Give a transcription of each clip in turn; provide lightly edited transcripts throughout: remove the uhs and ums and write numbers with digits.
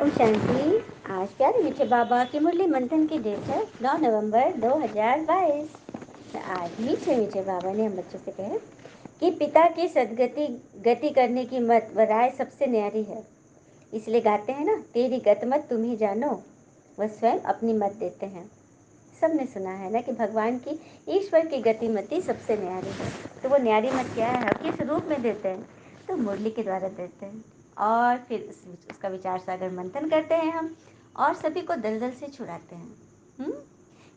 ओम शांति। आज प्यारे मीठे बाबा की मुरली मंथन की डेट है 9 नवंबर 2022। तो आज मीठे मीठे बाबा ने हम बच्चों से कहे कि पिता की सदगति गति करने की मत व राय सबसे न्यारी है। इसलिए गाते हैं ना, तेरी गत मत तुम ही जानो, वह स्वयं अपनी मत देते हैं। सबने सुना है ना कि भगवान की, ईश्वर की गतिमति सबसे न्यारी है। तो वो न्यारी मत क्या है, किस रूप में देते हैं? तो मुरली के द्वारा देते हैं। और फिर उसका विचार सागर मंथन करते हैं हम, और सभी को दलदल से छुड़ाते हैं।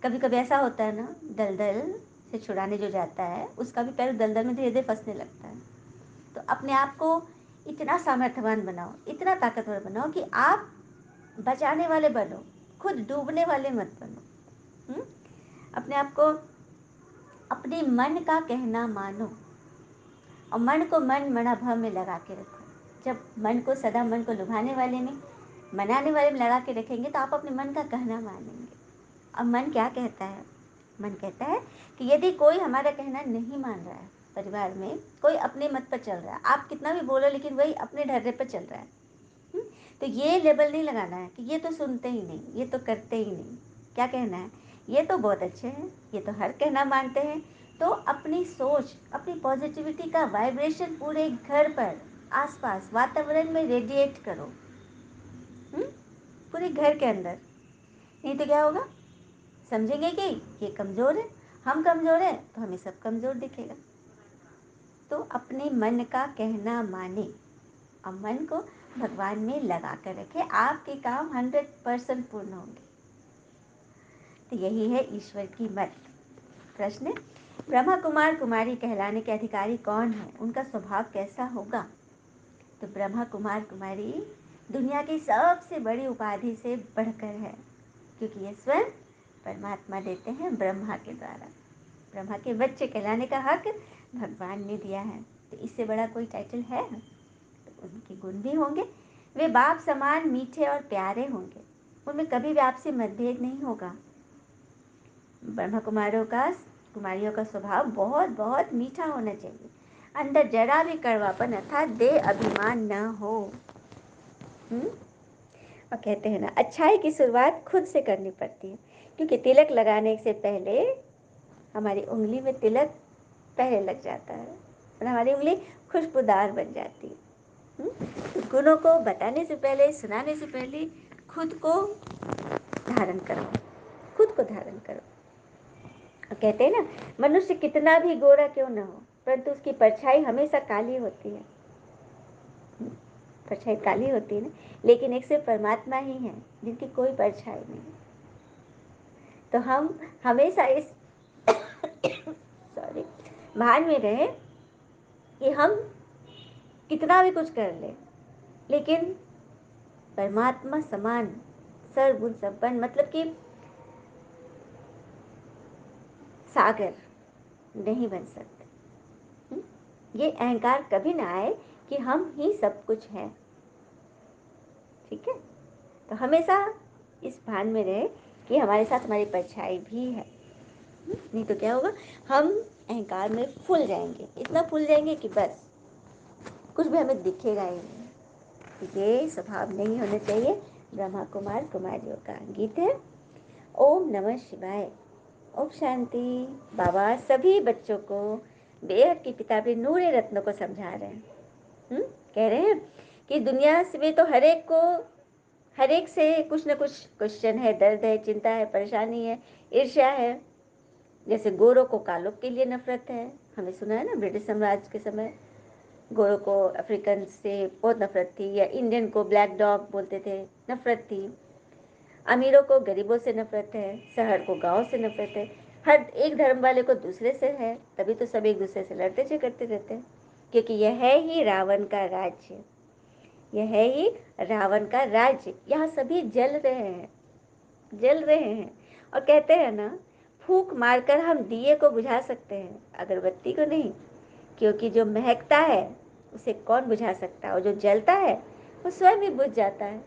कभी कभी ऐसा होता है ना, दलदल से छुड़ाने जो जाता है उसका भी पैर दलदल में धीरे धीरे फंसने लगता है। तो अपने आप को इतना सामर्थ्यवान बनाओ, इतना ताकतवर बनाओ कि आप बचाने वाले बनो, खुद डूबने वाले मत बनो। अपने आप को अपने मन का कहना मानो, और मन को मन मना भव में लगा के रखो। जब मन को सदा मन को लुभाने वाले में, मनाने वाले में लगा के रखेंगे तो आप अपने मन का कहना मानेंगे। अब मन क्या कहता है? मन कहता है कि यदि कोई हमारा कहना नहीं मान रहा है, परिवार में कोई अपने मत पर चल रहा है, आप कितना भी बोलो लेकिन वही अपने ढर्रे पर चल रहा है, तो ये लेबल नहीं लगाना है कि ये तो सुनते ही नहीं, ये तो करते ही नहीं। क्या कहना है? ये तो बहुत अच्छे हैं, ये तो हर कहना मानते हैं। तो अपनी सोच, अपनी पॉजिटिविटी का वाइब्रेशन पूरे घर पर, आसपास वातावरण में रेडिएट करो, पूरे घर के अंदर। नहीं तो क्या होगा? समझेंगे कि ये कमज़ोर है, हम कमज़ोर हैं, तो हमें सब कमज़ोर दिखेगा। तो अपने मन का कहना माने और मन को भगवान में लगा कर रखे, आपके काम 100% पूर्ण होंगे। तो यही है ईश्वर की मत। प्रश्न: ब्रह्मा कुमार कुमारी कहलाने के अधिकारी कौन है? उनका स्वभाव कैसा होगा? तो ब्रह्मा कुमार कुमारी दुनिया की सबसे बड़ी उपाधि से बढ़कर है, क्योंकि ये स्वयं परमात्मा देते हैं ब्रह्मा के द्वारा। ब्रह्मा के बच्चे कहलाने का हक भगवान ने दिया है। तो इससे बड़ा कोई टाइटल है? तो उनके गुण भी होंगे। वे बाप समान मीठे और प्यारे होंगे, उनमें कभी भी आपसे मतभेद नहीं होगा। ब्रह्मा कुमारियों का स्वभाव बहुत बहुत मीठा होना चाहिए, अंदर जरा भी कड़वापन अर्थात दे अभिमान न हो। और कहते हैं ना, अच्छाई की शुरुआत खुद से करनी पड़ती है, क्योंकि तिलक लगाने से पहले हमारी उंगली में तिलक पहले लग जाता है और हमारी उंगली खुशबूदार बन जाती है। तो गुणों को बताने से पहले, सुनाने से पहले खुद को धारण करो, खुद को धारण करो। कहते हैं ना, मनुष्य कितना भी गोरा क्यों न हो, परंतु उसकी परछाई हमेशा काली होती है। परछाई काली होती है ना, लेकिन एक सिर्फ परमात्मा ही है जिनकी कोई परछाई नहीं। तो हम हमेशा इस सॉरी भान में रहे कि हम कितना भी कुछ कर ले, लेकिन परमात्मा समान सर्वगुण संपन्न, मतलब कि सागर नहीं बन सकते। ये अहंकार कभी ना आए कि हम ही सब कुछ हैं। ठीक है? तो हमेशा इस भान में रहे कि हमारे साथ हमारी परछाई भी है। नहीं तो क्या होगा? हम अहंकार में फूल जाएंगे, इतना फूल जाएंगे कि बस कुछ भी हमें दिखेगा ही नहीं। ये स्वभाव नहीं होना चाहिए ब्रह्मा कुमार कुमारियों का। गीत है ओम नमः शिवाय। ओम शांति। बाबा सभी बच्चों को बेहद की किताबें नूरे रत्नों को समझा रहे हैं। कह रहे हैं कि दुनिया में तो हर एक से कुछ न कुछ क्वेश्चन है, दर्द है, चिंता है, परेशानी है, ईर्ष्या है। जैसे गोरों को कालों के लिए नफरत है, हमें सुना है ना, ब्रिटिश साम्राज्य के समय गोरों को अफ्रीकन से बहुत नफरत थी, या इंडियन को ब्लैक डॉग बोलते थे, नफरत थी। अमीरों को गरीबों से नफरत है, शहर को गांव से नफरत है, हर एक धर्म वाले को दूसरे से है। तभी तो सब एक दूसरे से लड़ते झगड़ते रहते हैं, क्योंकि यह है ही रावण का राज्य। यह है ही रावण का राज्य। यहाँ सभी जल रहे हैं, जल रहे हैं। और कहते हैं ना, फूंक मारकर हम दिए को बुझा सकते हैं, अगरबत्ती को नहीं, क्योंकि जो महकता है उसे कौन बुझा सकता है, और जो जलता है वो स्वयं ही बुझ जाता है।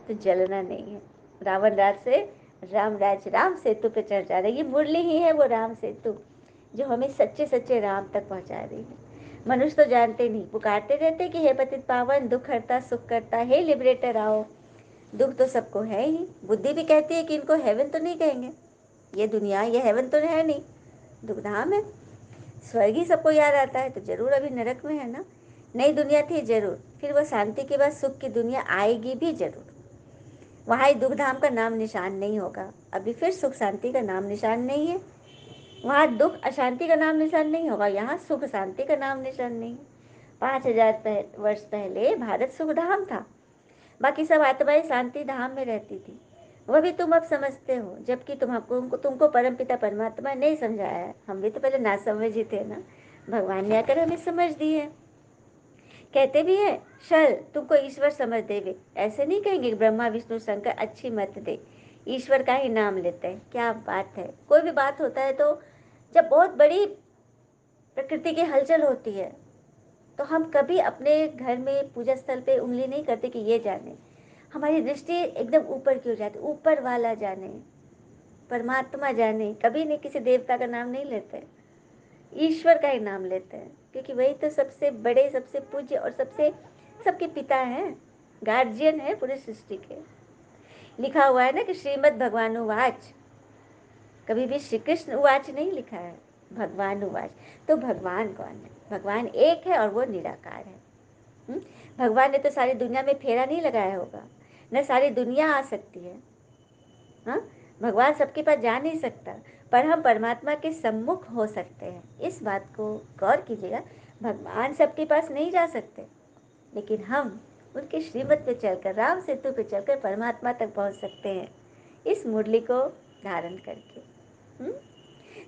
तो जलना नहीं है। रावण राज से राम राज, राम सेतु पे चढ़ जा रहा है। ये मुरली ही है वो राम सेतु, जो हमें सच्चे सच्चे राम तक पहुंचा रही है। मनुष्य तो जानते नहीं, पुकारते रहते कि हे पतित पावन, दुख हरता सुख करता, हे लिबरेटर आओ, दुख तो सबको है ही। बुद्धि भी कहती है कि इनको हेवन तो नहीं कहेंगे, ये दुनिया, ये हेवन तो है नहीं, दुखधाम है। स्वर्ग ही सबको याद आता है, तो जरूर अभी नरक में है ना। नई दुनिया थी जरूर, फिर वो शांति के बाद सुख की दुनिया आएगी भी जरूर। वहाँ ही दुखधाम का नाम निशान नहीं होगा, अभी फिर सुख शांति का नाम निशान नहीं है। वहाँ दुख अशांति का नाम निशान नहीं होगा, यहाँ सुख शांति का नाम निशान नहीं है। 5000 वर्ष पहले भारत सुखधाम था, बाकी सब आत्माएं शांति धाम में रहती थी। वह भी तुम अब समझते हो, जबकि तुमको परमपिता परमात्मा नहीं समझाया है। हम भी तो पहले ना समझ ही थे ना, भगवान ने आकर हमें समझ दी है। कहते भी है, चल तुमको ईश्वर समझ देवे। ऐसे नहीं कहेंगे कि ब्रह्मा विष्णु शंकर अच्छी मत दे, ईश्वर का ही नाम लेते हैं। क्या बात है। कोई भी बात होता है तो जब बहुत बड़ी प्रकृति की हलचल होती है तो हम कभी अपने घर में पूजा स्थल पे उंगली नहीं करते कि ये जाने। हमारी दृष्टि एकदम ऊपर की हो जाती, ऊपर वाला जाने, परमात्मा जाने। कभी नहीं किसी देवता का नाम नहीं लेते, ईश्वर का ही नाम लेते हैं, क्योंकि वही तो सबसे बड़े, सबसे पूज्य और सबसे सबके पिता हैं, गार्जियन है पूरी सृष्टि के। लिखा हुआ है ना कि श्रीमद् भगवान उवाच, कभी भी श्री कृष्ण उवाच नहीं लिखा है, भगवान उवाच। तो भगवान कौन है? भगवान एक है और वो निराकार है। भगवान ने तो सारी दुनिया में फेरा नहीं लगाया होगा, न सारी दुनिया आ सकती है। हाँ, भगवान सबके पास जा नहीं सकता, पर हम परमात्मा के सम्मुख हो सकते हैं। इस बात को गौर कीजिएगा। भगवान सबके पास नहीं जा सकते, लेकिन हम उनके श्रीमत पे चलकर, राम सेतु पे चलकर परमात्मा तक पहुंच सकते हैं, इस मुरली को धारण करके।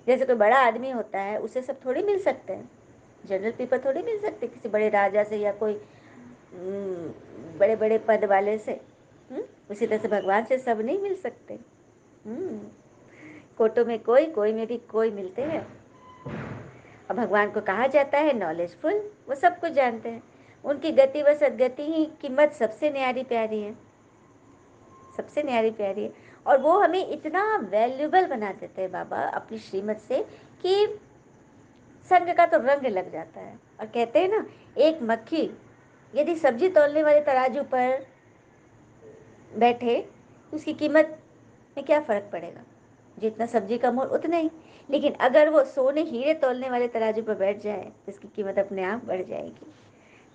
जैसे कोई बड़ा आदमी होता है, उसे सब थोड़ी मिल सकते हैं, जनरल पीपल थोड़ी मिल सकते किसी बड़े राजा से या कोई बड़े बड़े पद वाले से। उसी तरह से भगवान से सब नहीं मिल सकते। कोटों में कोई, कोई में भी कोई मिलते हैं। और भगवान को कहा जाता है नॉलेजफुल, वो सब कुछ जानते हैं। उनकी गति व सदगति ही कीमत सबसे न्यारी प्यारी है, सबसे न्यारी प्यारी है। और वो हमें इतना वैल्यूबल बना देते हैं बाबा अपनी श्रीमत से कि संग का तो रंग लग जाता है। और कहते हैं ना, एक मक्खी यदि सब्जी तौलने वाले तराजू पर बैठे तो उसकी कीमत में क्या फ़र्क पड़ेगा, जितना सब्जी का मोल उतना ही। लेकिन अगर वो सोने हीरे तौलने वाले तराजू पर बैठ जाए तो उसकी कीमत अपने आप बढ़ जाएगी।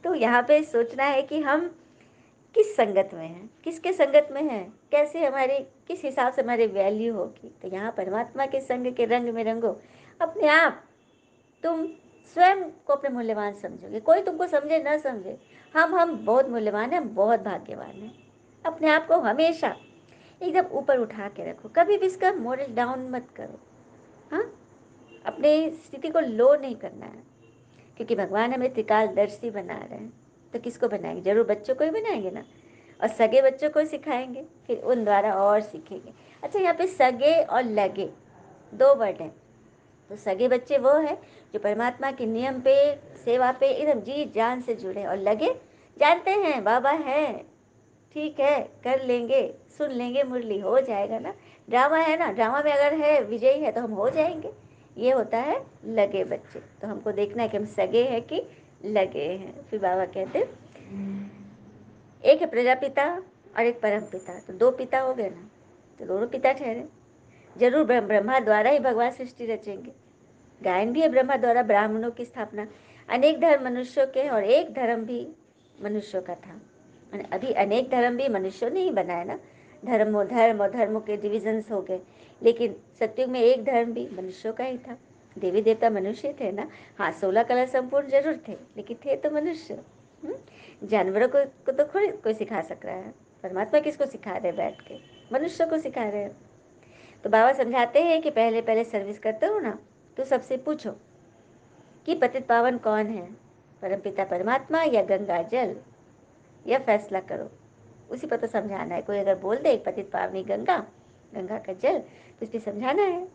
तो यहाँ पे सोचना है कि हम किस संगत में हैं, किसके संगत में हैं, कैसे हमारे, किस हिसाब से हमारी वैल्यू होगी। तो यहाँ परमात्मा के संग के रंग में रंगो, अपने आप तुम स्वयं को अपने मूल्यवान समझोगे। कोई तुमको समझे ना समझे, हम बहुत मूल्यवान हैं, बहुत भाग्यवान हैं। अपने आप को हमेशा एकदम ऊपर उठा के रखो, कभी भी इसका मोरल डाउन मत करो। हाँ, अपने स्थिति को लो नहीं करना है, क्योंकि भगवान हमें त्रिकालदर्शी बना रहे हैं। तो किसको बनाएंगे? जरूर बच्चों को ही बनाएंगे ना, और सगे बच्चों को सिखाएंगे, फिर उन द्वारा और सीखेंगे। अच्छा, यहाँ पे सगे और लगे दो वर्ड हैं। तो सगे बच्चे वो है जो परमात्मा के नियम पे, सेवा पे एकदम जी जान से जुड़े, और लगे जानते हैं बाबा है, ठीक है कर लेंगे, सुन लेंगे मुरली, हो जाएगा ना। ड्रामा है ना, ड्रामा में अगर है विजयी है तो हम हो जाएंगे। ये होता है लगे बच्चे। तो हमको देखना है कि हम सगे हैं कि लगे हैं। फिर बाबा कहते, एक है प्रजापिता और एक परम पिता, तो दो पिता हो गए ना, तो दोनों पिता ठहरे। जरूर ब्रह्मा द्वारा ही भगवान सृष्टि रचेंगे। गायन भी है ब्रह्मा द्वारा ब्राह्मणों की स्थापना। अनेक धर्म मनुष्यों के, और एक धर्म भी मनुष्यों का था। अभी अनेक धर्म भी मनुष्यों ने ही बनाया ना, धर्मों के डिविजन्स हो गए, लेकिन सत्युग में एक धर्म भी मनुष्यों का ही था। देवी देवता मनुष्य थे ना। हाँ, 16 कला संपूर्ण जरूर थे, लेकिन थे तो मनुष्य। जानवरों को तो कोई सिखा सक रहा है, परमात्मा किसको सिखा रहे बैठ के? मनुष्य को सिखा रहे हैं। तो बाबा समझाते हैं कि पहले पहले सर्विस करते हो ना, तो सबसे पूछो कि पतित पावन कौन है, परमपिता परमात्मा या गंगा जल? यह फैसला करो। उसी पर तो समझाना है। कोई अगर बोल दे पतित पावनी गंगा, गंगा का जल, तो इस पर समझाना है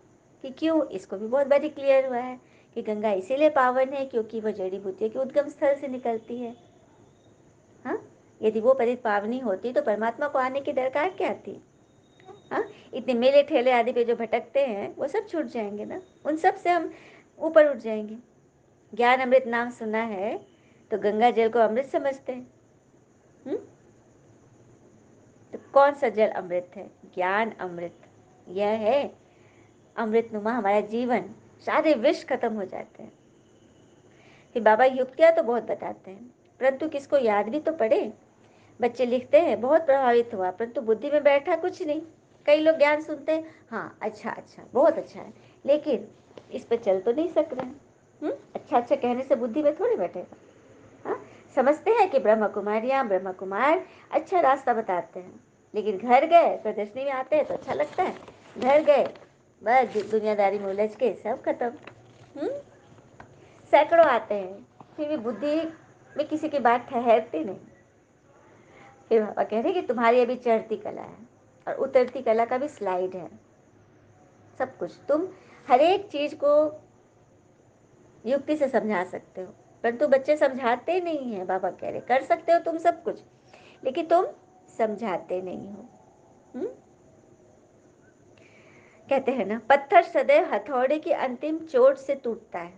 कि क्यों। इसको भी बहुत बारी क्लियर हुआ है कि गंगा इसीलिए पावन है क्योंकि वह जड़ी बूटियों के उद्गम स्थल से निकलती है। हाँ, यदि वो पतित पावनी होती तो परमात्मा को आने की दरकार क्या थी? हाँ, इतने मेले ठेले आदि पे जो भटकते हैं वो सब छूट जाएंगे ना, उन सब से हम ऊपर उठ जाएंगे। ज्ञान अमृत नाम सुना है तो गंगा जल को अमृत समझते हैं। तो कौन सा जल अमृत है? ज्ञान अमृत। यह है अमृतनुमा हमारा जीवन। सारे विष खत्म हो जाते हैं। फिर बाबा युक्तियाँ तो बहुत बताते हैं, परंतु किसको याद भी तो पड़े। बच्चे लिखते हैं बहुत प्रभावित हुआ, परंतु बुद्धि में बैठा कुछ नहीं। कई लोग ज्ञान सुनते हैं, हाँ अच्छा अच्छा बहुत अच्छा है, लेकिन इस पर चल तो नहीं सक रहे हैं। अच्छा अच्छा कहने से बुद्धि में थोड़ी बैठेगा। हाँ, समझते हैं कि ब्रह्म कुमारियाँ ब्रह्म कुमार अच्छा रास्ता बताते हैं, लेकिन घर गए प्रदर्शनी में आते हैं तो अच्छा लगता है, घर गए बस दुनियादारी में उलझ के सब खत्म। सैकड़ों आते हैं, फिर भी बुद्धि में किसी की बात ठहरती नहीं। फिर बाबा कह रहे कि तुम्हारी अभी चढ़ती कला है और उतरती कला का भी स्लाइड है। सब कुछ तुम हर एक चीज को युक्ति से समझा सकते हो, परंतु बच्चे समझाते नहीं है। बाबा कह रहे कर सकते हो तुम सब कुछ, लेकिन तुम समझाते नहीं हो। कहते हैं ना, पत्थर सदैव हथौड़े की अंतिम चोट से टूटता है,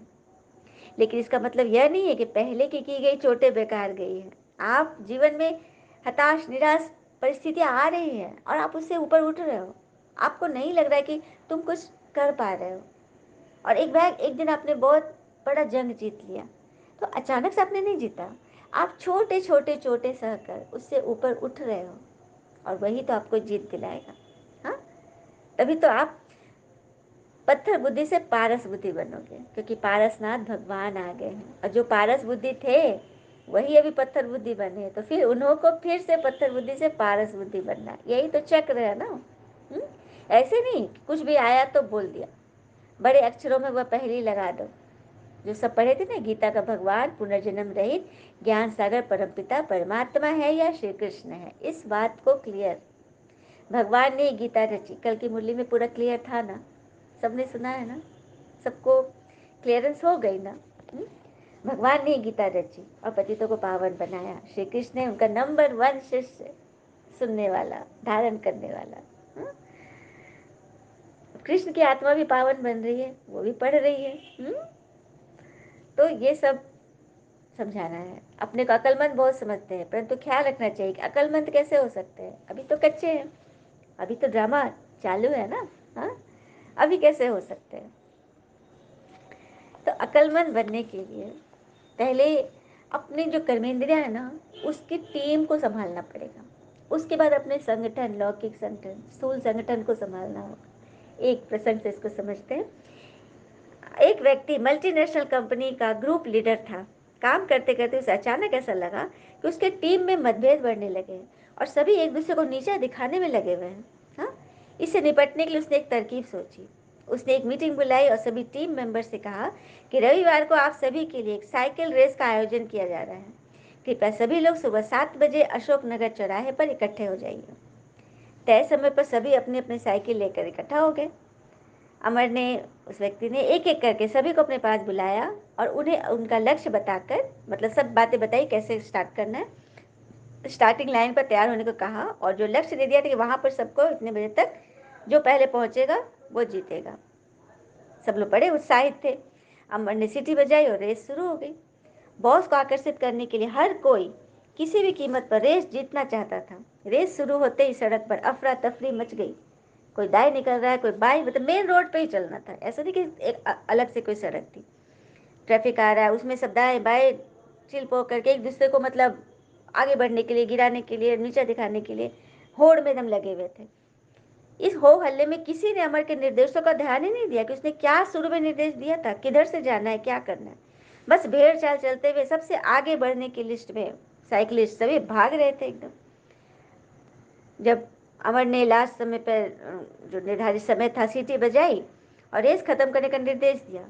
लेकिन इसका मतलब यह नहीं है कि पहले की गई चोटें बेकार गई है। आप जीवन में हताश निराश परिस्थितियां आ रही हैं और आप उससे ऊपर उठ रहे हो, आपको नहीं लग रहा है कि तुम कुछ कर पा रहे हो, और एक दिन आपने बहुत बड़ा जंग जीत लिया। तो अचानक से आपने नहीं जीता, आप छोटे छोटे चोटें सहकर उससे ऊपर उठ रहे हो, और वही तो आपको जीत दिलाएगा। हाँ, तभी तो आप पत्थर बुद्धि से पारस बुद्धि बनोगे, क्योंकि पारसनाथ भगवान आ गए हैं, और जो पारस बुद्धि थे वही अभी पत्थर बुद्धि बने, तो फिर उन्हों को फिर से पत्थर बुद्धि से पारस बुद्धि बनना, यही तो चक्र है ना। ऐसे नहीं कुछ भी आया तो बोल दिया, बड़े अक्षरों में वह पहली लगा दो। जो सब पढ़े थे ना, गीता का भगवान पुनर्जन्म रहित ज्ञान सागर परमपिता परमात्मा है या श्री कृष्ण है, इस बात को क्लियर भगवान ने गीता रची। कल की मुरली में पूरा क्लियर था ना, सबने सुना है ना, सबको क्लियरेंस हो गई ना। भगवान ने गीता रची और पतितों को पावन बनाया। श्री कृष्ण ने उनका नंबर 1 शिष्य, सुनने वाला, धारण करने वाला। कृष्ण की आत्मा भी पावन बन रही है, वो भी पढ़ रही है। तो ये सब समझाना है। अपने को अक्लमंद बहुत समझते हैं, परंतु ख्याल रखना चाहिए कि अक्लमंद कैसे हो सकते हैं, अभी तो कच्चे हैं, अभी तो ड्रामा चालू है ना। हाँ, अभी कैसे हो सकते हैं। तो अक्लमंद बनने के लिए पहले अपने जो कर्मेंद्रियां है ना, उसकी टीम को संभालना पड़ेगा। उसके बाद अपने संगठन, लौकिक संगठन, स्थूल संगठन को संभालना होगा। एक प्रसंग से इसको समझते हैं। एक व्यक्ति मल्टीनेशनल कंपनी का ग्रुप लीडर था। काम करते करते उसे अचानक ऐसा लगा कि उसके टीम में मतभेद बढ़ने लगे और सभी एक दूसरे को नीचा दिखाने में लगे हुए हैं। हाँ, इससे निपटने के लिए उसने एक तरकीब सोची। उसने एक मीटिंग बुलाई और सभी टीम मेंबर से कहा कि रविवार को आप सभी के लिए एक साइकिल रेस का आयोजन किया जा रहा है। कृपया सभी लोग सुबह 7 बजे अशोक नगर चौराहे पर इकट्ठे हो जाइए। तय समय पर सभी अपनी अपनी साइकिल लेकर इकट्ठा हो गए। अमर ने, उस व्यक्ति ने एक एक करके सभी को अपने पास बुलाया और उन्हें उनका लक्ष्य बताकर, मतलब सब बातें बताई कैसे स्टार्ट करना है, स्टार्टिंग लाइन पर तैयार होने को कहा, और जो लक्ष्य दे दिया था कि वहाँ पर सबको इतने बजे तक जो पहले पहुँचेगा वो जीतेगा। सब लोग बड़े उत्साहित थे। अमर ने सीटी बजाई और रेस शुरू हो गई। बॉस को आकर्षित करने के लिए हर कोई किसी भी कीमत पर रेस जीतना चाहता था। रेस शुरू होते ही सड़क पर अफरा तफरी मच गई। कोई दाएं निकल रहा है, कोई बाएं, मतलब मेन रोड पे ही चलना था, ऐसा नहीं कि एक अलग से कोई सड़क थी। ट्रैफिक आ रहा है, उसमें सब दाएं बाएं चिलपो करके एक दूसरे को, मतलब आगे बढ़ने के लिए, गिराने के लिए, नीचा दिखाने के लिए होड़ में दम लगे हुए थे। इस हो हल्ले में किसी ने अमर के निर्देशों का ध्यान ही नहीं दिया कि उसने क्या शुरू में निर्देश दिया था, किधर से जाना है, क्या करना है। बस भेड़ चाल चलते हुए सबसे आगे बढ़ने की लिस्ट में साइकिलिस्ट सभी भाग रहे थे एकदम। जब अमर ने लास्ट समय पर, जो निर्धारित समय था, सीटी बजाई और रेस खत्म करने का निर्देश दिया,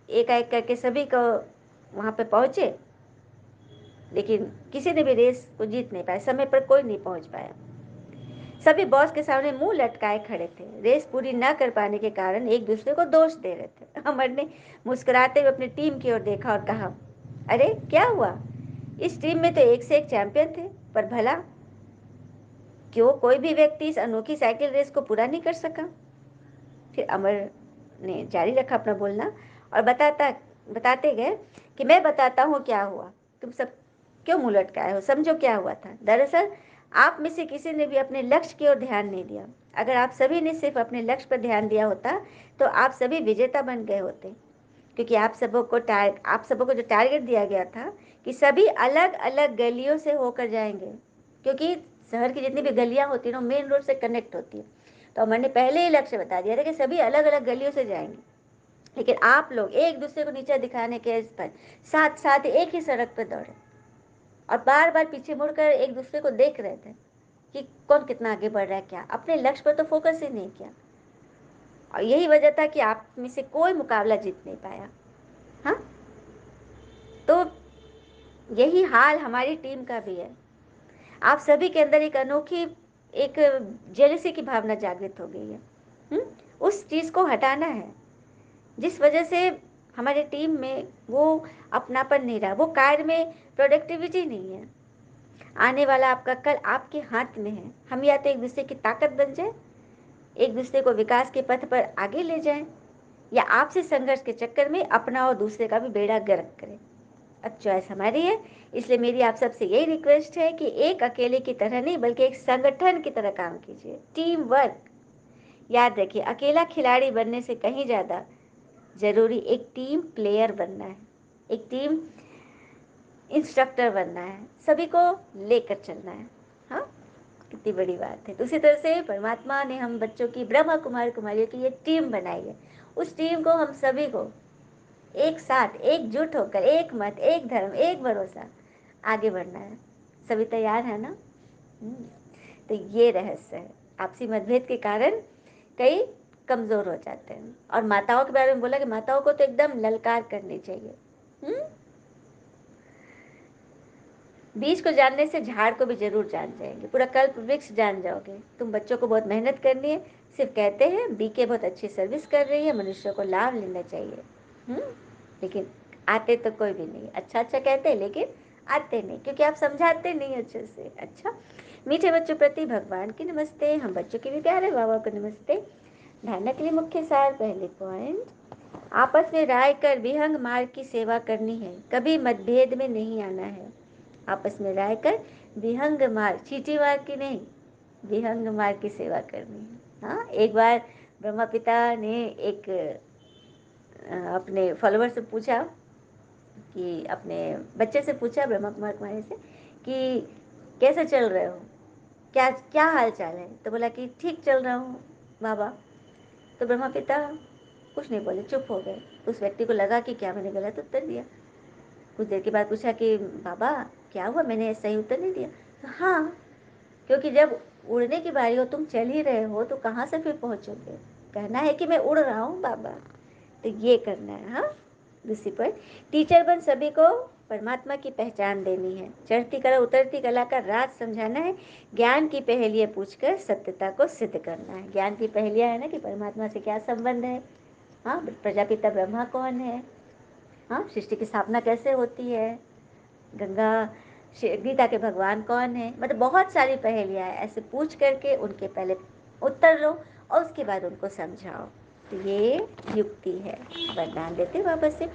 एक एक करके सभी को वहाँ पे पहुँचे, लेकिन किसी ने भी रेस को जीत नहीं पाया, समय पर कोई नहीं पहुँच पाया। सभी बॉस के सामने मुंह लटकाए खड़े थे। रेस पूरी न कर पाने के कारण एक दूसरे को दोष दे रहे थे। अमर ने मुस्कुराते हुए अपनी टीम की ओर देखा और कहा, अरे क्या हुआ, इस टीम में तो एक से एक चैंपियन थे, पर भला क्यों कोई भी व्यक्ति इस अनोखी साइकिल रेस को पूरा नहीं कर सका। फिर अमर ने जारी रखा अपना बोलना और बताते गए कि मैं बताता हूँ क्या हुआ, तुम सब क्यों मुंह लटकाए हो, समझो क्या हुआ था। दरअसल आप में से किसी ने भी अपने लक्ष्य की ओर ध्यान नहीं दिया। अगर आप सभी ने सिर्फ अपने लक्ष्य पर ध्यान दिया होता तो आप सभी विजेता बन गए होते, क्योंकि आप सबों को जो टारगेट दिया गया था कि सभी अलग अलग गलियों से होकर जाएंगे, क्योंकि शहर की जितनी भी गलियां होती है ना मेन रोड से कनेक्ट होती है, तो मैंने पहले ही लक्ष्य बता दिया था कि सभी अलग अलग गलियों से जाएंगे। लेकिन आप लोग एक दूसरे को नीचे दिखाने के पर साथ साथ एक ही सड़क पर दौड़े और बार बार पीछे मुड़कर एक दूसरे को देख रहे थे कि कौन कितना आगे बढ़ रहा है, क्या अपने लक्ष्य पर तो फोकस ही नहीं किया। और यही वजह था कि आप में से कोई मुकाबला जीत नहीं पाया। हाँ, तो यही हाल हमारी टीम का भी है। आप सभी के अंदर एक अनोखी एक जेलसी की भावना जागृत हो गई है। उस चीज को हटाना है जिस वजह से हमारे टीम में वो अपनापन नहीं रहा, वो कार्य में प्रोडक्टिविटी नहीं है। आने वाला आपका कल आपके हाथ में है। हम या तो एक दूसरे की ताकत बन जाए, एक दूसरे को विकास के पथ पर आगे ले जाएं, या आपसे संघर्ष के चक्कर में अपना और दूसरे का भी बेड़ा गर्क करें। अब चॉइस हमारी है, इसलिए मेरी आप सबसे यही रिक्वेस्ट है कि एक अकेले की तरह नहीं बल्कि एक संगठन की तरह काम कीजिए। Team work. याद रखिए, अकेला खिलाड़ी बनने से कहीं ज़्यादा जरूरी एक टीम प्लेयर बनना है, एक टीम इंस्ट्रक्टर बनना है, सभी को लेकर चलना है। हाँ, कितनी बड़ी बात है। तो उसी तरह से परमात्मा ने हम बच्चों की, ब्रह्मा कुमार कुमारियों की ये टीम बनाई है। उस टीम को हम सभी को एक साथ एकजुट होकर, एक मत, एक धर्म, एक भरोसा आगे बढ़ना है। सभी तैयार है ना? तो ये रहस्य है। आपसी मतभेद के कारण कई कमजोर हो जाते हैं। और माताओं के बारे में बोला कि माताओं को तो एकदम ललकार करनी चाहिए। बीज को जानने से झाड़ को भी जरूर जान जाएंगे, पूरा कल्प वृक्ष जान जाओगे। तुम बच्चों को बहुत मेहनत करनी है, सिर्फ कहते हैं बीके बहुत अच्छी सर्विस कर रही है, मनुष्यों को लाभ लेना चाहिए। लेकिन आते तो कोई भी नहीं। अच्छा अच्छा कहते हैं लेकिन आते नहीं, क्योंकि आप समझाते नहीं अच्छे से। अच्छा, मीठे बच्चों प्रति भगवान की नमस्ते, हम बच्चों के भी प्यारे बाबा को नमस्ते। ध्यान के लिए मुख्य सार, पहले पॉइंट, आपस में राय कर विहंग मार्ग की सेवा करनी है, कभी मतभेद में नहीं आना है। आपस में राय कर विहंग मार्ग, चीटी मार्ग की नहीं, विहंग मार्ग की सेवा करनी है। हाँ, एक बार ब्रह्मा पिता ने एक अपने फॉलोअर से पूछा कि अपने बच्चे से पूछा, ब्रह्मा कुमार कुमारी से, कि कैसे चल रहे हो, क्या क्या हाल चाल है। तो बोला कि ठीक चल रहा हूँ बाबा। तो ब्रह्मा पिता कुछ नहीं बोले, चुप हो गए। उस व्यक्ति को लगा कि क्या मैंने गलत उत्तर दिया। कुछ देर के बाद पूछा कि बाबा क्या हुआ, मैंने सही उत्तर नहीं दिया। तो हाँ, क्योंकि जब उड़ने की बारी हो, तुम चल ही रहे हो, तो कहाँ से फिर पहुँचोगे। कहना है कि मैं उड़ रहा हूँ बाबा, तो ये करना है। हाँ, दूसरी पर टीचर बन सभी को परमात्मा की पहचान देनी है, चढ़ती कला उतरती कला का राज समझाना है, ज्ञान की पहेलियाँ पूछकर सत्यता को सिद्ध करना है। ज्ञान की पहेलियाँ है ना कि परमात्मा से क्या संबंध है, हाँ, प्रजापिता ब्रह्मा कौन है, हाँ, सृष्टि की स्थापना कैसे होती है, गंगा गीता के भगवान कौन है, मतलब बहुत सारी पहेलियाँ हैं। ऐसे पूछ करके उनके पहले उत्तर लो और उसके बाद उनको समझाओ। तो ये युक्ति है। वरदान देते वापस से,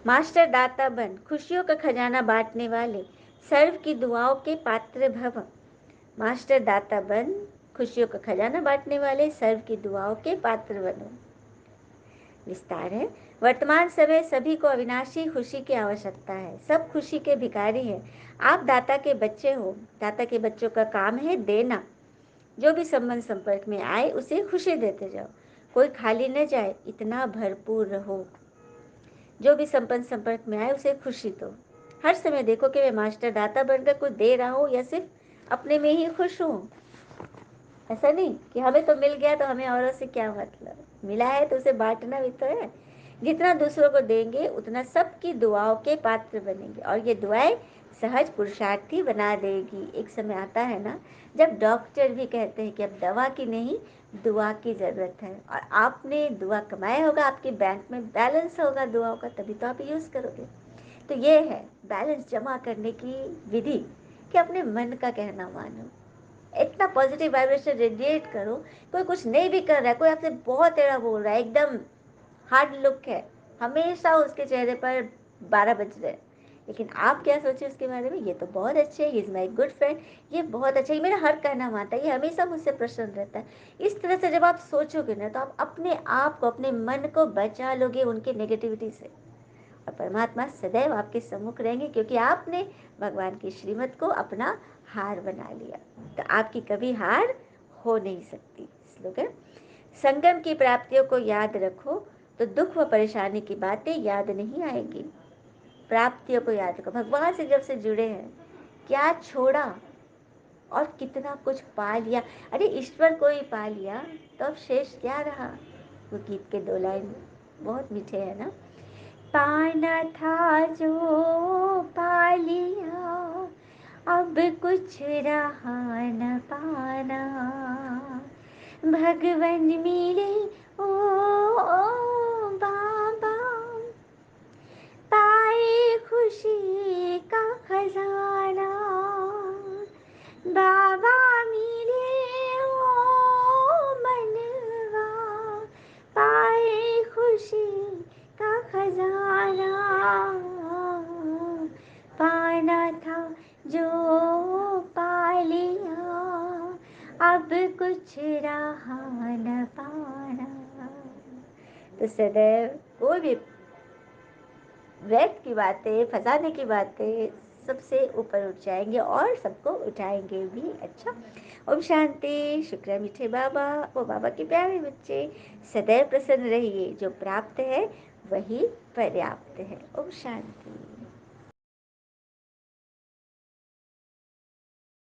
मास्टर दाता बन खुशियों का खजाना बांटने वाले, सर्व की दुआओं के पात्र भव। मास्टर दाता बन खुशियों का खजाना बांटने वाले, सर्व की दुआओं के पात्र बनो। विस्तार है, वर्तमान समय सभी को अविनाशी खुशी की आवश्यकता है, सब खुशी के भिखारी हैं। आप दाता के बच्चे हो, दाता के बच्चों का काम है देना। जो भी संबंध संपर्क में आए उसे खुशी देते जाओ, कोई खाली न जाए, इतना भरपूर रहो। जो भी संबंध संपर्क में आए उसे खुशी दो। हर समय देखो कि मैं मास्टर दाता बनकर कुछ दे रहा हूँ या सिर्फ अपने में ही खुश हूँ। ऐसा नहीं कि हमें तो मिल गया तो हमें औरों से क्या मतलब, मिला है तो उसे बांटना भी तो है। जितना दूसरों को देंगे उतना सबकी दुआओं के पात्र बनेंगे, और ये दुआएं सहज पुरुषार्थी बना देगी। एक समय आता है ना जब डॉक्टर भी कहते हैं कि अब दवा की नहीं दुआ की ज़रूरत है, और आपने दुआ कमाया होगा, आपके बैंक में बैलेंस होगा दुआओं का, तभी तो आप यूज़ करोगे। तो ये है बैलेंस जमा करने की विधि, कि अपने मन का कहना मानो, इतना पॉजिटिव वाइब्रेशन रेडिएट करो। कोई कुछ नहीं भी कर रहा है, कोई आपसे बहुत टेढ़ा बोल रहा है, एकदम हार्ड लुक है, हमेशा उसके चेहरे पर 12 बज रहे, लेकिन आप क्या सोचे उसके बारे में, ये तो बहुत अच्छे है, he is my good friend, ये बहुत अच्छा, ये मेरा हर कहना मानता है, ये हमेशा मुझसे प्रसन्न रहता है। इस तरह से जब आप सोचोगे ना, तो आप अपने आप को, अपने मन को बचा लोगे उनके नेगेटिविटी से, और परमात्मा सदैव आपके सम्मुख रहेंगे, क्योंकि आपने भगवान की श्रीमत को अपना हार बना लिया। तो आपकी कभी हार हो नहीं सकती। स्लोगन, संगम की प्राप्तियों को याद रखो तो दुख व परेशानी की बातें याद नहीं आएगी। प्राप्तियों को याद रखो, भगवान से जब से जुड़े हैं, क्या छोड़ा और कितना कुछ पा लिया। अरे ईश्वर को ही पा लिया तो अब शेष क्या रहा। वो गीत के दो लाइन बहुत मीठे हैं ना। पाना था जो पा लिया, अब कुछ रहा न पाना, भगवन मिले ओ, बाबा, पाए खुशी का खजाना, बाबा मिले ओ मनवा, पाए खुशी का खजाना, पाना था जो पा लिया, अब कुछ रहा न पाना। तो सदैव कोई भी व्यर्थ की बातें, फंसाने की बातें सबसे ऊपर उठ जाएंगे और सबको उठाएंगे भी। अच्छा, ओम शांति। शुक्र है मीठे बाबा, वो बाबा के प्यारे बच्चे, सदैव प्रसन्न रहिए। जो प्राप्त है वही पर्याप्त है। ओम शांति।